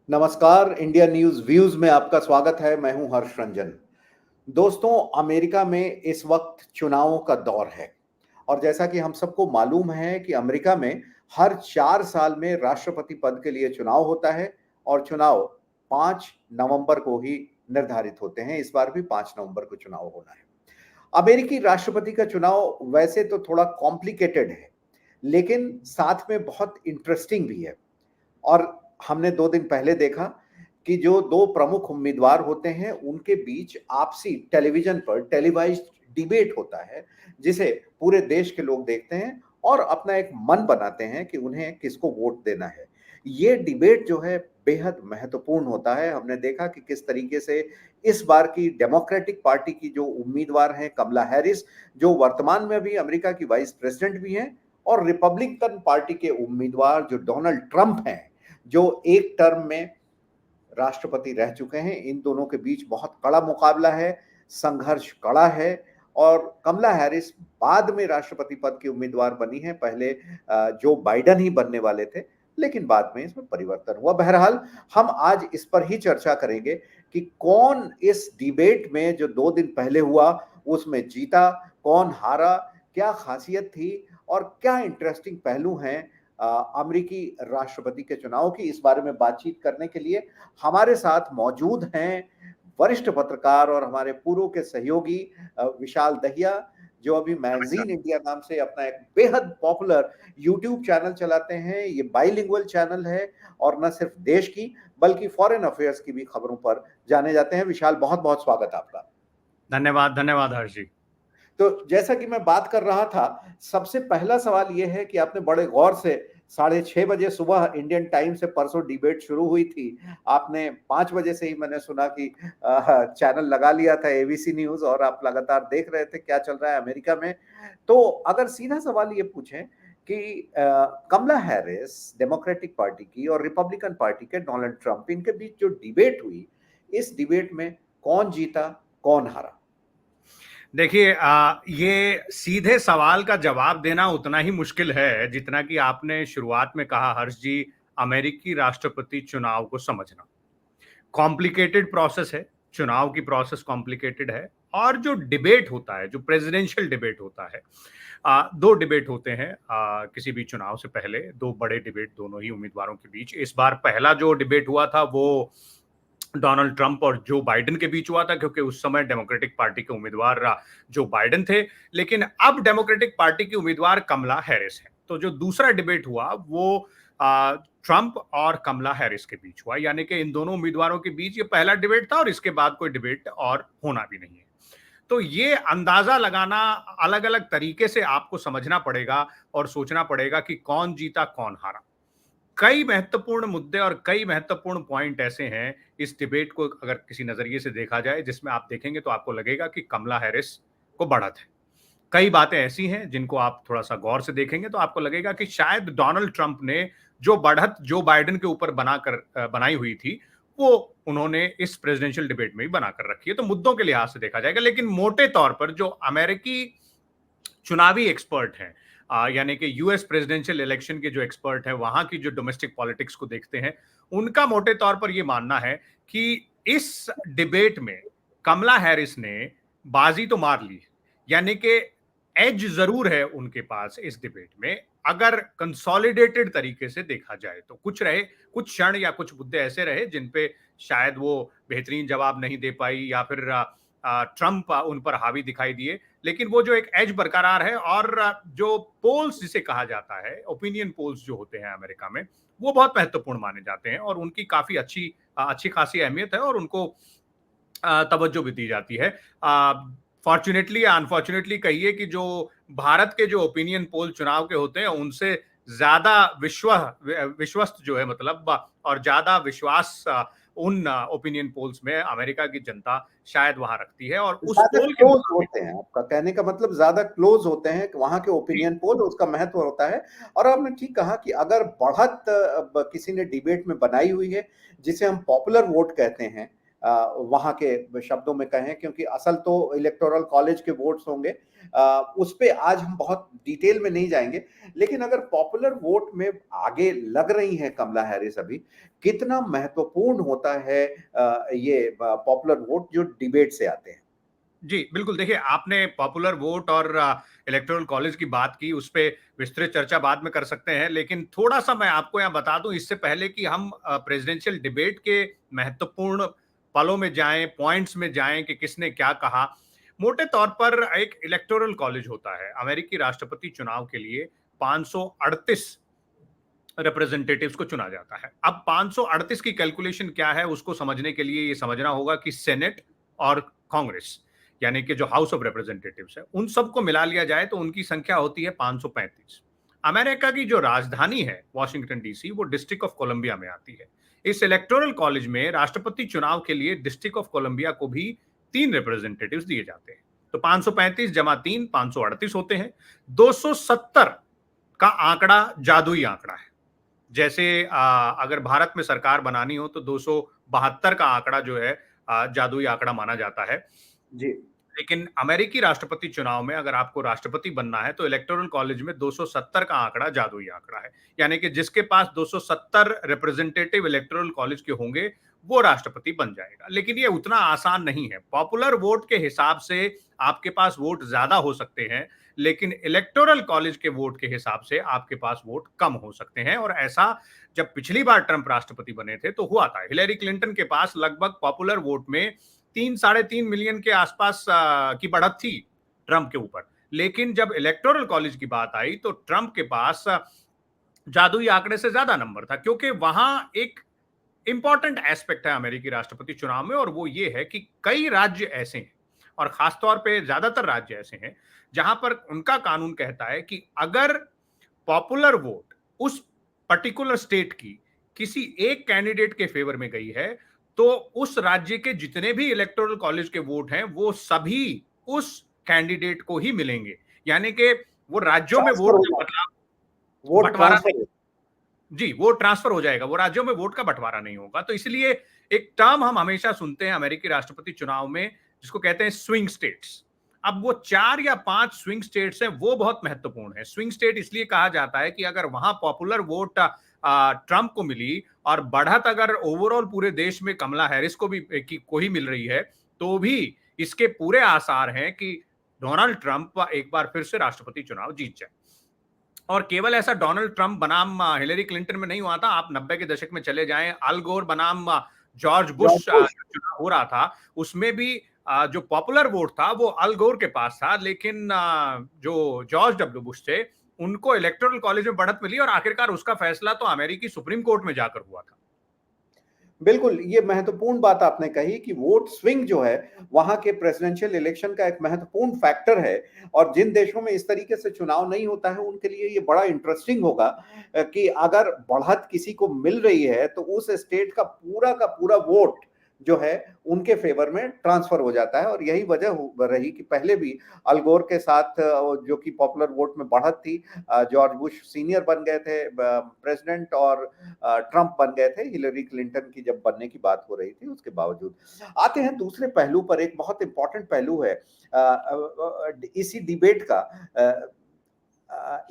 नमस्कार, India news views में आपका स्वागत है। मैं हूं हर्ष रंजन। दोस्तों, अमेरिका में इस वक्त चुनावों का दौर है और जैसा कि हम सबको मालूम है कि अमेरिका में हर 4 साल में राष्ट्रपति पद के लिए चुनाव होता है और चुनाव 5 नवंबर को ही निर्धारित होते हैं। इस बार भी 5 नवंबर को चुनाव होना है। अमेरिकी राष्ट्रपति का चुनाव वैसे तो थोड़ा कॉम्प्लिकेटेड है, लेकिन साथ में बहुत इंटरेस्टिंग भी है। और हमने 2 दिन पहले देखा कि जो 2 प्रमुख उम्मीदवार होते हैं, उनके बीच आपसी टेलीविज़न पर टेलीवाइज़्ड डिबेट होता है, जिसे पूरे देश के लोग देखते हैं और अपना एक मन बनाते हैं कि उन्हें किसको वोट देना है। ये डिबेट जो है बेहद महत्वपूर्ण होता है। हमने देखा कि किस तरीके से इस बार की डेमोक्रेटिक पार्टी की जो उम्मीदवार हैं कमला हैरिस, जो वर्तमान में भी अमेरिका की वाइस प्रेज़िडेंट भी हैं, और रिपब्लिकन पार्टी के उम्मीदवार जो डोनाल्ड ट्रंप हैं, जो एक टर्म में राष्ट्रपति रह चुके हैं। इन दोनों के बीच बहुत कड़ा मुकाबला है, संघर्ष कड़ा है और कमला हैरिस बाद में राष्ट्रपति पद की उम्मीदवार बनी हैं। पहले जो बाइडेन ही बनने वाले थे, लेकिन बाद में इसमें परिवर्तन हुआ। बहरहाल, हम आज इस पर ही चर्चा करेंगे कि कौन इस डिबेट में जो 2 दिन पहले हुआ, उसमें जीता, कौन हारा, क्या खासियत थी और क्या इंटरेस्टिंग पहलू हैं अमेरिकी राष्ट्रपति के चुनाव की। इस बारे में बातचीत करने के लिए हमारे साथ मौजूद हैं वरिष्ठ पत्रकार और हमारे पूर्व के सहयोगी विशाल दहिया, जो अभी मैगजीन इंडिया नाम से अपना एक बेहद पॉपुलर यूट्यूब चैनल चलाते हैं। ये बाइलिंगुअल चैनल है और न सिर्फ देश की बल्कि फॉरेन अफेयर्स की भी खबरों पर जाने जाते हैं। विशाल, बहुत बहुत स्वागत आपका। धन्यवाद धन्यवाद हर्ष जी। तो जैसा कि मैं बात कर रहा था, सबसे पहला सवाल ये है कि आपने बड़े गौर से 6:30 बजे सुबह इंडियन टाइम से परसों डिबेट शुरू हुई थी। आपने 5 बजे से ही मैंने सुना कि चैनल लगा लिया था एबीसी न्यूज़ और आप लगातार देख रहे थे क्या चल रहा है अमेरिका में। तो अगर सीधा सवाल ये पूछें कि कमला हैरिस डेमोक्रेटिक पार्टी की और रिपब्लिकन पार्टी के डोनाल्ड ट्रंप, इनके बीच जो डिबेट हुई, इस डिबेट में कौन जीता, कौन हारा? देखिए, ये सीधे सवाल का जवाब देना उतना ही मुश्किल है जितना कि आपने शुरुआत में कहा हर्ष जी। अमेरिकी राष्ट्रपति चुनाव को समझना कॉम्प्लिकेटेड प्रोसेस है। चुनाव की प्रोसेस कॉम्प्लिकेटेड है और जो डिबेट होता है, जो प्रेसिडेंशियल डिबेट होता है, 2 डिबेट होते हैं किसी भी चुनाव से पहले। 2 बड़े डिबेट दोनों ही उम्मीदवारों के बीच। इस बार पहला जो डिबेट हुआ था वो डोनाल्ड ट्रंप और जो बाइडेन के बीच हुआ था, क्योंकि उस समय डेमोक्रेटिक पार्टी के उम्मीदवार जो बाइडेन थे, लेकिन अब डेमोक्रेटिक पार्टी की उम्मीदवार कमला हैरिस है। तो जो दूसरा डिबेट हुआ वो ट्रंप और कमला हैरिस के बीच हुआ, यानी कि इन दोनों उम्मीदवारों के बीच ये पहला डिबेट था और इसके बाद कोई डिबेट और होना भी नहीं है। तो ये अंदाजा लगाना, अलग अलग तरीके से आपको समझना पड़ेगा और सोचना पड़ेगा कि कौन जीता कौन हारा। कई महत्वपूर्ण मुद्दे और कई महत्वपूर्ण पॉइंट ऐसे हैं इस डिबेट को अगर किसी नजरिए से देखा जाए, जिसमें आप देखेंगे तो आपको लगेगा कि कमला हैरिस को बढ़त है। कई बातें ऐसी हैं जिनको आप थोड़ा सा गौर से देखेंगे तो आपको लगेगा कि शायद डोनाल्ड ट्रंप ने जो बढ़त जो बाइडेन के ऊपर बनाई हुई थी, वो उन्होंने इस प्रेसिडेंशियल डिबेट में भी बनाकर रखी है। तो मुद्दों के लिहाज से देखा जाएगा, लेकिन मोटे तौर पर जो अमेरिकी चुनावी एक्सपर्ट हैं, यानी कि यूएस प्रेसिडेंशियल इलेक्शन के जो एक्सपर्ट हैं, वहां की जो डोमेस्टिक पॉलिटिक्स को देखते हैं, उनका मोटे तौर पर यह मानना है कि इस डिबेट में कमला हैरिस ने बाजी तो मार ली, यानी कि एज जरूर है उनके पास इस डिबेट में। अगर कंसोलिडेटेड तरीके से देखा जाए तो कुछ रहे, कुछ क्षण या कुछ मुद्दे ऐसे रहे जिन पे शायद वो बेहतरीन जवाब नहीं दे पाई या फिर ट्रंप उन पर हावी दिखाई दिए, लेकिन वो जो एक एज बरकरार है। और जो पोल्स जिसे कहा जाता है, ओपिनियन पोल्स जो होते हैं अमेरिका में, वो बहुत महत्वपूर्ण माने जाते हैं और उनकी काफी अच्छी खासी अहमियत है और उनको तवज्जो भी दी जाती है। फॉर्चुनेटली या अनफॉर्चुनेटली कहिए कि जो भारत के जो ओपिनियन पोल चुनाव के होते हैं, उनसे ज्यादा विश्वस्त जो है, मतलब और ज्यादा विश्वास उन ओपिनियन पोल्स में अमेरिका की जनता शायद वहां रखती है। और उस ज्यादा पोल के क्लोज मुताबिक होते हैं, आपका कहने का मतलब ज्यादा क्लोज होते हैं वहां के ओपिनियन पोल, उसका महत्व होता है। और आपने ठीक कहा कि अगर बढ़त किसी ने डिबेट में बनाई हुई है, जिसे हम पॉपुलर वोट कहते हैं, वहां के शब्दों में कहें, क्योंकि असल तो इलेक्टोरल कॉलेज के वोट्स होंगे, उस पे आज हम बहुत डिटेल में नहीं जाएंगे। लेकिन अगर पॉपुलर वोट में आगे लग रही हैं कमला हैरिस, अभी कितना महत्वपूर्ण होता है ये पॉपुलर वोट जो डिबेट से आते हैं? जी, बिल्कुल। देखिए, आपने पॉपुलर वोट और इलेक्टोरल कॉलेज की बात की, उस पे विस्तृत चर्चा बाद में कर सकते हैं, लेकिन थोड़ा-सा मैं आपको यहाँ बता दूँ इससे पहले कि हम प्रेसिडेंशियल डिबेट के महत्वपूर्ण पलों में जाएँ, पॉइंट्स में जाएँ कि किसने क्या कहा। मोटे तौर पर एक इलेक्टोरल कॉलेज होता है। अमेरिकी राष्ट्रपति चुनाव के लिए 538 रिप्रेजेंटेटिव्स को चुना जाता है। अब 538 की कैलकुलेशन क्या है, उसको समझने के लिए ये समझना होगा कि सेनेट और कांग्रेस, यानी कि जो हाउस ऑफ रिप्रेजेंटेटिव्स है, उन सबको मिला लिया जाए तो उनकी संख्या होती है 535। अमेरिका की जो राजधानी है वाशिंगटन डीसी, वो डिस्ट्रिक्ट ऑफ कोलंबिया में आती है। इस इलेक्टोरल कॉलेज में राष्ट्रपति चुनाव के लिए डिस्ट्रिक्ट ऑफ कोलंबिया को भी 3 रिप्रेजेंटेटिव्स दिए जाते हैं। तो 535 जमा 3 538 होते हैं। 270 का आंकड़ा जादुई आंकड़ा है। जैसे अगर भारत में सरकार बनानी हो तो 272 का आंकड़ा जो है जादुई आंकड़ा माना जाता है। जी। लेकिन अमेरिकी राष्ट्रपति चुनाव में अगर आपको राष्ट्रपति बनना है तो इलेक्टोरल कॉलेज में 270 का आंकड़ा जादुई आंकड़ा है। यानी कि जिसके पास 270 रिप्रेजेंटेटिव इलेक्टोरल कॉलेज के होंगे वो राष्ट्रपति बन जाएगा। लेकिन ये उतना आसान नहीं है। पॉपुलर वोट के हिसाब से आपके पास वोट ज्यादा हो सकते हैं, लेकिन इलेक्टोरल कॉलेज के वोट के हिसाब से आपके पास वोट कम हो सकते हैं। और ऐसा जब पिछली बार ट्रंप राष्ट्रपति बने थे तो हुआ था। हिलेरी क्लिंटन के पास लगभग पॉपुलर वोट में 3-3.5 मिलियन के आसपास की बढ़त थी ट्रंप के ऊपर। लेकिन जब इलेक्टोरल कॉलेज की बात आई तो ट्रंप के पास जादुई आंकड़े से ज्यादा नंबर था, क्योंकि वहां एक इंपॉर्टेंट एस्पेक्ट है अमेरिकी राष्ट्रपति चुनाव में, और वो ये है कि कई राज्य ऐसे हैं, और खासतौर पे ज्यादातर राज्य ऐसे हैं जहां पर उनका कानून कहता है कि अगर पॉपुलर वोट उस पर्टिकुलर स्टेट की किसी एक कैंडिडेट के फेवर में गई है तो उस राज्य के जितने भी इलेक्टोरल कॉलेज के वोट हैं वो सभी उस कैंडिडेट को ही मिलेंगे। यानी कि वो राज्यों में ट्रांसफर वोट हो का जाएगा, वोट बंटवारा ट्रांसफर। जी, वो ट्रांसफर हो जाएगा, वो राज्यों में वोट का बंटवारा नहीं होगा। तो इसलिए एक टर्म हम हमेशा सुनते हैं अमेरिकी राष्ट्रपति चुनाव में, जिसको कहते हैं स्विंग स्टेट्स। अब वो 4 या 5 स्विंग स्टेट्स हैं, वो बहुत महत्वपूर्ण है। स्विंग स्टेट इसलिए कहा जाता है कि अगर वहां पॉपुलर वोट ट्रंप को मिली और बढ़त अगर ओवरऑल पूरे देश में कमला हैरिस को ही मिल रही है, तो भी इसके पूरे आसार हैं कि डोनाल्ड ट्रंप एक बार फिर से राष्ट्रपति चुनाव जीत जाए। और केवल ऐसा डोनाल्ड ट्रंप बनाम हिलेरी क्लिंटन में नहीं हुआ था। आप 90 के दशक में चले जाएं, अल गोर बनाम जॉर्ज बुश चुनाव हो रहा था, उसमें भी जो पॉपुलर वोट था वो अल गोर के पास था, लेकिन जो जॉर्ज डब्ल्यू बुश थे उनको इलेक्टोरल कॉलेज में बढ़त मिली और आखिरकार उसका फैसला तो अमेरिकी सुप्रीम कोर्ट में जाकर हुआ था। बिल्कुल, ये महत्वपूर्ण बात आपने कही कि वोट स्विंग जो है, वहाँ के प्रेसिडेंशियल इलेक्शन का एक महत्वपूर्ण फैक्टर है। और जिन देशों में इस तरीके से चुनाव नहीं होता है, उनके लिए ये बड़ा इंटरेस्टिंग होगा कि अगर बढ़त किसी को मिल रही है, तो उस स्टेट का पूरा वोट जो है, उनके फेवर में ट्रांसफर हो जाता है। और यही वजह रही कि पहले भी अल गोर के साथ जो कि पॉपुलर वोट में बढ़त थी, जॉर्ज बुश सीनियर बन गए थे प्रेसिडेंट, और ट्रंप बन गए थे हिलेरी क्लिंटन की जब बनने की बात हो रही थी उसके बावजूद। आते हैं दूसरे पहलू पर। एक बहुत इंपॉर्टेंट पहलू है इसी डिबेट का।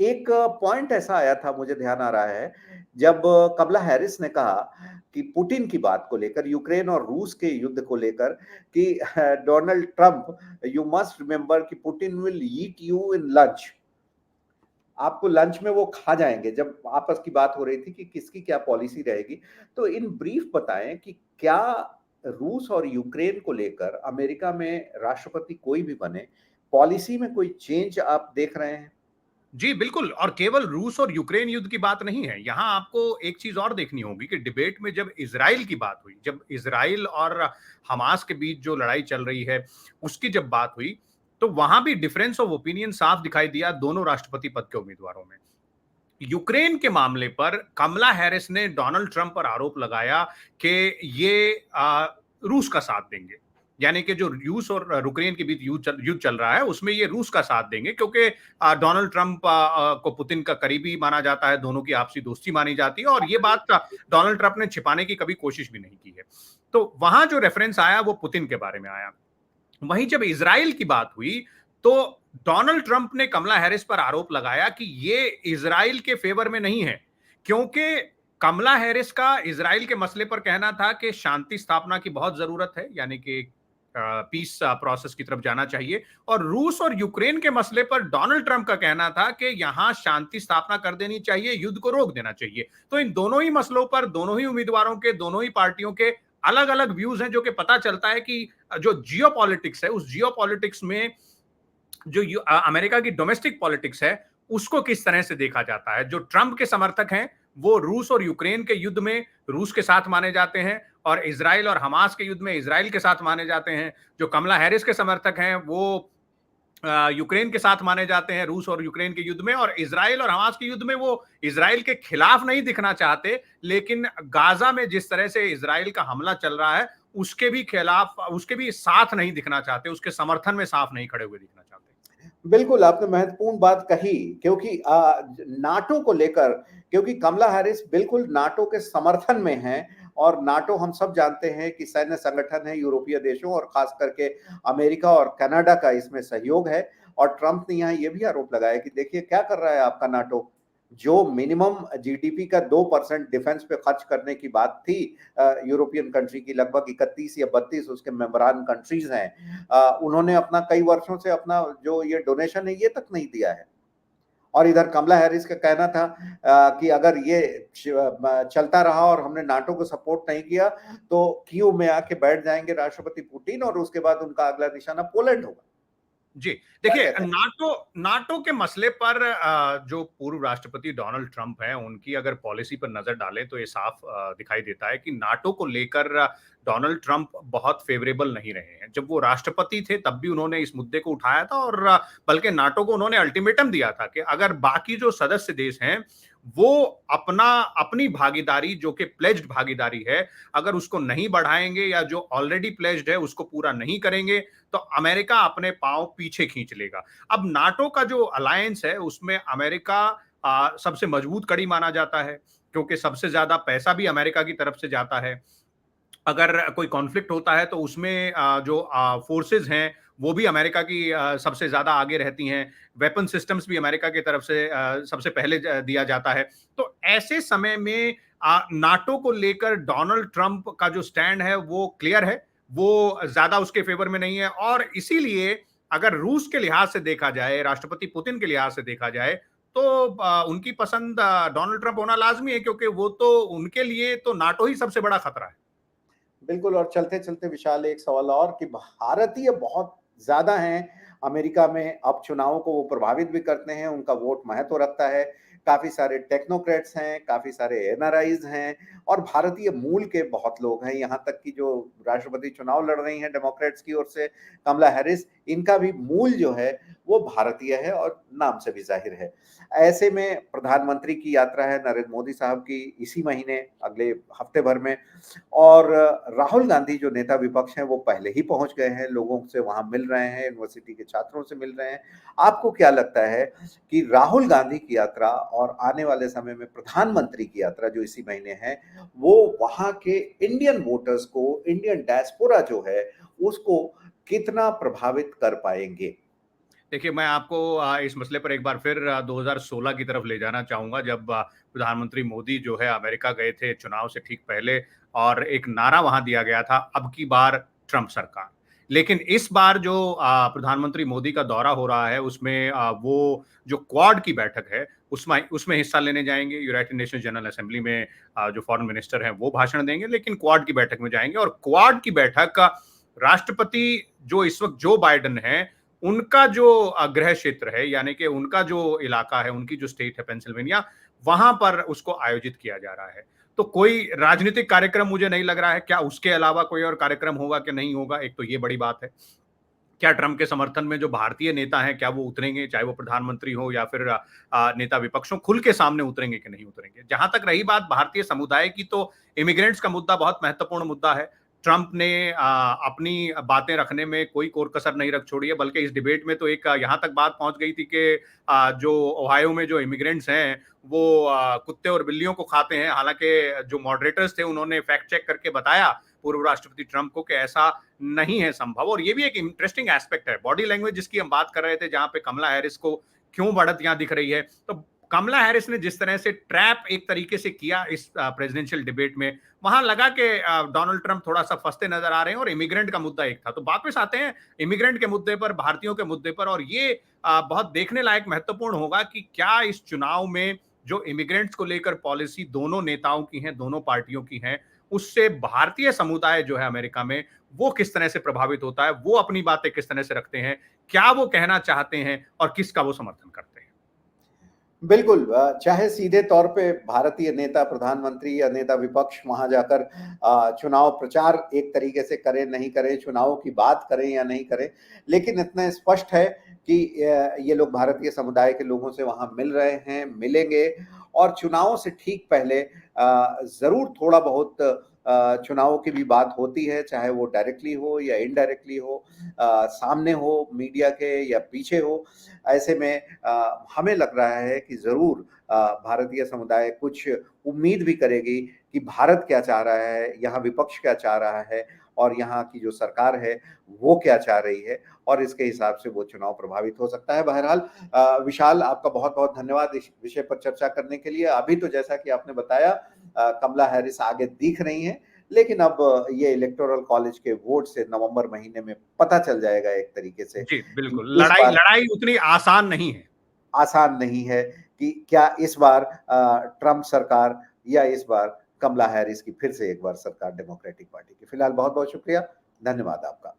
एक पॉइंट ऐसा आया था, मुझे ध्यान आ रहा है, जब कमला हैरिस ने कहा कि पुतिन की बात को लेकर, यूक्रेन और रूस के युद्ध को लेकर, कि Donald Trump, you must remember कि Putin will eat you in lunch. आपको लंच में वो खा जाएंगे। जब आपस की बात हो रही थी कि किसकी क्या पॉलिसी रहेगी, तो इन ब्रीफ बताएं कि क्या रूस और यूक्रेन को लेकर अमेरिका में राष्ट्रपति कोई भी बने, पॉलिसी में कोई चेंज आप देख रहे हैं? जी, बिल्कुल। और केवल रूस और यूक्रेन युद्ध की बात नहीं है। यहाँ आपको एक चीज और देखनी होगी कि डिबेट में जब इजराइल की बात हुई, जब इजराइल और हमास के बीच जो लड़ाई चल रही है उसकी जब बात हुई, तो वहां भी डिफरेंस ऑफ ओपिनियन साफ दिखाई दिया दोनों राष्ट्रपति पद के उम्मीदवारों में। यूक्रेन के मामले पर कमला हैरिस ने डोनाल्ड ट्रंप पर आरोप लगाया कि ये रूस का साथ देंगे। यानी कि जो रूस और यूक्रेन के बीच युद्ध चल रहा है उसमें ये रूस का साथ देंगे, क्योंकि डोनाल्ड ट्रंप को पुतिन का करीबी माना जाता है, दोनों की आपसी दोस्ती मानी जाती है, और ये बात डोनाल्ड ट्रंप ने छिपाने की कभी कोशिश भी नहीं की है। तो वहां जो रेफरेंस आया वो पुतिन के बारे में आया। वहीं जब इजराइल की बात हुई तो डोनाल्ड ट्रंप ने कमला हैरिस पर आरोप लगाया कि ये इजराइल के फेवर में नहीं है, क्योंकि कमला हैरिस का इजराइल के मसले पर कहना था कि शांति स्थापना की बहुत जरूरत है, यानी कि पीस प्रोसेस की तरफ जाना चाहिए, और रूस और यूक्रेन के मसले पर डोनाल्ड ट्रंप का कहना था कि यहां शांति स्थापना कर देनी चाहिए, युद्ध को रोक देना चाहिए। तो इन दोनों ही मसलों पर दोनों ही उम्मीदवारों के, दोनों ही पार्टियों के अलग अलग व्यूज हैं, जो कि पता चलता है कि जो जियो पॉलिटिक्स है उस जियो पॉलिटिक्स में जो अमेरिका की डोमेस्टिक पॉलिटिक्स है उसको किस तरह से देखा जाता है। जो ट्रंप के समर्थक हैं वो रूस और यूक्रेन के युद्ध में रूस के साथ माने जाते हैं, और इजराइल और हमास के युद्ध में इजराइल के साथ माने जाते हैं। जो कमला हैरिस के समर्थक हैं वो यूक्रेन के साथ माने जाते हैं रूस और यूक्रेन के युद्ध में, और इजराइल और हमास के युद्ध में वो इजराइल के खिलाफ नहीं दिखना चाहते, लेकिन गाजा में जिस तरह से इजराइल का हमला चल रहा है उसके भी खिलाफ, उसके भी साथ नहीं दिखना चाहते, उसके समर्थन में साफ नहीं खड़े हुए दिखना चाहते। बिल्कुल, आपने महत्वपूर्ण बात कही, क्योंकि नाटो को लेकर, क्योंकि कमला हैरिस बिल्कुल नाटो के समर्थन में हैं, और नाटो हम सब जानते हैं कि सैन्य संगठन है यूरोपीय देशों और खास करके अमेरिका और कनाडा का इसमें सहयोग है। और ट्रंप ने यहाँ ये भी आरोप लगाया कि देखिए क्या कर रहा है आपका नाटो, जो मिनिमम जीडीपी का 2% डिफेंस पे खर्च करने की बात थी यूरोपियन कंट्री की, लगभग 31 या 32 उसके मेंबरान कंट्रीज हैं, उन्होंने अपना कई वर्षों से अपना जो ये डोनेशन है ये तक नहीं दिया है। और इधर कमला हैरिस का कहना था कि अगर ये चलता रहा और हमने नाटो को सपोर्ट नहीं किया तो कीव में आके बैठ जाएंगे राष्ट्रपति पुतिन, और उसके बाद उनका अगला निशाना पोलैंड होगा। जी, देखिए नाटो नाटो के मसले पर जो पूर्व राष्ट्रपति डोनाल्ड ट्रंप हैं उनकी अगर पॉलिसी पर नजर डालें तो ये साफ दिखाई देता है कि नाटो को लेकर डोनाल्ड ट्रंप बहुत फेवरेबल नहीं रहे हैं। जब वो राष्ट्रपति थे तब भी उन्होंने इस मुद्दे को उठाया था, और बल्कि नाटो को उन्होंने अल्टीमेटम दिया था कि अगर बाकी जो सदस्य देश हैं वो अपनी भागीदारी जो कि प्लेज्ड भागीदारी है अगर उसको नहीं बढ़ाएंगे या जो ऑलरेडी प्लेज्ड है उसको पूरा नहीं करेंगे तो अमेरिका अपने पांव पीछे खींच लेगा। अब नाटो का जो अलायंस है उसमें अमेरिका सबसे मजबूत कड़ी माना जाता है, क्योंकि सबसे ज्यादा पैसा भी अमेरिका की तरफ से जाता है। अगर कोई कॉन्फ्लिक्ट होता है तो उसमें जो फोर्सेस हैं वो भी अमेरिका की सबसे ज्यादा आगे रहती हैं। वेपन सिस्टम्स भी अमेरिका की तरफ से सबसे पहले दिया जाता है। तो ऐसे समय में नाटो को लेकर डोनाल्ड ट्रंप का जो स्टैंड है वो क्लियर है, वो ज्यादा उसके फेवर में नहीं है। और इसीलिए अगर रूस के लिहाज से देखा जाए, राष्ट्रपति पुतिन के लिहाज से देखा जाए, तो उनकी पसंद डोनाल्ड ट्रंप होना लाजमी है, क्योंकि वो तो उनके लिए तो नाटो ही सबसे बड़ा खतरा है। बिल्कुल, और चलते चलते विशाल एक सवाल और कि भारतीय बहुत ज्यादा हैं अमेरिका में, अब चुनावों को वो प्रभावित भी करते हैं, उनका वोट महत्व रखता है। काफी सारे टेक्नोक्रेट्स हैं, काफी सारे एनआरआईज हैं, और भारतीय मूल के बहुत लोग हैं। यहाँ तक कि जो राष्ट्रपति चुनाव लड़ रही हैं डेमोक्रेट्स की ओर से कमला हैरिस, इनका भी मूल जो है वो भारतीय है और नाम से भी जाहिर है। ऐसे में प्रधानमंत्री की यात्रा है नरेंद्र मोदी साहब की इसी महीने, अगले हफ्ते भर में, और राहुल गांधी जो नेता विपक्ष हैं वो पहले ही पहुंच गए हैं, लोगों से वहां मिल रहे हैं, यूनिवर्सिटी के छात्रों से मिल रहे हैं। आपको क्या लगता है कि राहुल गांधी की यात्रा और आने वाले समय में प्रधानमंत्री की यात्रा जो इसी महीने है, वो वहां के इंडियन वोटर्स को, इंडियन डायस्पोरा जो है उसको कितना प्रभावित कर पाएंगे? देखिए, मैं आपको इस मसले पर एक बार फिर 2016 की तरफ ले जाना चाहूँगा, जब प्रधानमंत्री मोदी जो है अमेरिका गए थे चुनाव से ठीक पहले, और एक नारा वहाँ दिया गया था, अब की बार ट्रंप सरकार। लेकिन इस बार जो प्रधानमंत्री मोदी का दौरा हो रहा है उसमें वो जो क्वाड की बैठक है उसमें उसमें हिस्सा लेने जाएंगे। यूनाइटेड नेशंस जनरल असेंबली में जो फॉरेन मिनिस्टर हैं वो भाषण देंगे, लेकिन क्वाड की बैठक में जाएंगे। और क्वाड की बैठक का राष्ट्रपति जो इस वक्त जो बाइडेन है उनका जो गृह क्षेत्र है, यानी कि उनका जो इलाका है, उनकी जो स्टेट है पेंसिल्वेनिया, वहां पर उसको आयोजित किया जा रहा है। तो कोई राजनीतिक कार्यक्रम मुझे नहीं लग रहा है। क्या उसके अलावा कोई और कार्यक्रम होगा कि नहीं होगा, एक तो ये बड़ी बात है। क्या ट्रंप के समर्थन में जो भारतीय नेता हैं क्या वो उतरेंगे, चाहे वो प्रधानमंत्री हो या फिर नेता विपक्ष हो, खुल के सामने उतरेंगे कि नहीं उतरेंगे। जहां तक रही बात भारतीय समुदाय की, तो इमिग्रेंट्स का मुद्दा बहुत महत्वपूर्ण मुद्दा है। ट्रंप ने अपनी बातें रखने में कोई कोर कसर नहीं रख छोड़ी है, बल्कि इस डिबेट में तो एक यहाँ तक बात पहुंच गई थी कि जो ओहायो में जो इमिग्रेंट्स हैं वो कुत्ते और बिल्लियों को खाते हैं। हालांकि जो मॉडरेटर्स थे उन्होंने फैक्ट चेक करके बताया पूर्व राष्ट्रपति ट्रंप को कि ऐसा नहीं है संभव। और ये भी एक इंटरेस्टिंग एस्पेक्ट है बॉडी लैंग्वेज जिसकी हम बात कर रहे थे, जहां पे कमला हैरिस को क्यों बढ़त यहां दिख रही है। तो कमला हैरिस ने जिस तरह से ट्रैप एक तरीके से किया इस प्रेसिडेंशियल डिबेट में, वहां लगा कि डोनाल्ड ट्रंप थोड़ा सा फंसते नजर आ रहे हैं और इमिग्रेंट का मुद्दा एक था। तो वापस आते हैं इमिग्रेंट के मुद्दे पर, भारतीयों के मुद्दे पर, और ये बहुत देखने लायक महत्वपूर्ण होगा कि क्या इस चुनाव में जो इमिग्रेंट्स को लेकर पॉलिसी दोनों नेताओं की है, दोनों पार्टियों की है, उससे भारतीय समुदाय जो है अमेरिका में वो किस तरह से प्रभावित होता है, वो अपनी बातें किस तरह से रखते हैं, क्या वो कहना चाहते हैं और किसका वो समर्थन करते हैं। बिल्कुल, चाहे सीधे तौर पे भारतीय नेता, प्रधानमंत्री या नेता विपक्ष वहां जाकर चुनाव प्रचार एक तरीके से करें नहीं करें, चुनावों की बात करें या नहीं करें, लेकिन इतना स्पष्ट है कि ये लोग भारतीय समुदाय के लोगों से वहां मिल रहे हैं, मिलेंगे, और चुनावों से ठीक पहले जरूर थोड़ा बहुत चुनावों की भी बात होती है, चाहे वो डायरेक्टली हो या इनडायरेक्टली हो, सामने हो मीडिया के या पीछे हो। ऐसे में हमें लग रहा है कि ज़रूर भारतीय समुदाय कुछ उम्मीद भी करेगी कि भारत क्या चाह रहा है, यहाँ विपक्ष क्या चाह रहा है, और यहाँ की जो सरकार है वो क्या चाह रही है, और इसके हिसाब से वो चुनाव प्रभावित हो सकता है। बहरहाल विशाल, आपका बहुत-बहुत धन्यवाद इस विषय पर चर्चा करने के लिए। अभी तो जैसा कि आपने बताया कमला हैरिस आगे दिख रही हैं, लेकिन अब ये इलेक्टोरल कॉलेज के वोट से नवंबर महीने में पता चल जाएगा एक तरीके से जी कि बिल्कुल, इस लड़ाई बार लड़ाई उतनी आसान नहीं है। आसान नहीं है कि क्या इस बार ट्रंप सरकार या इस बार कमला हैरिस की फिर से एक बार सरकार डेमोक्रेटिक पार्टी की। फिलहाल बहुत-बहुत शुक्रिया, धन्यवाद आपका।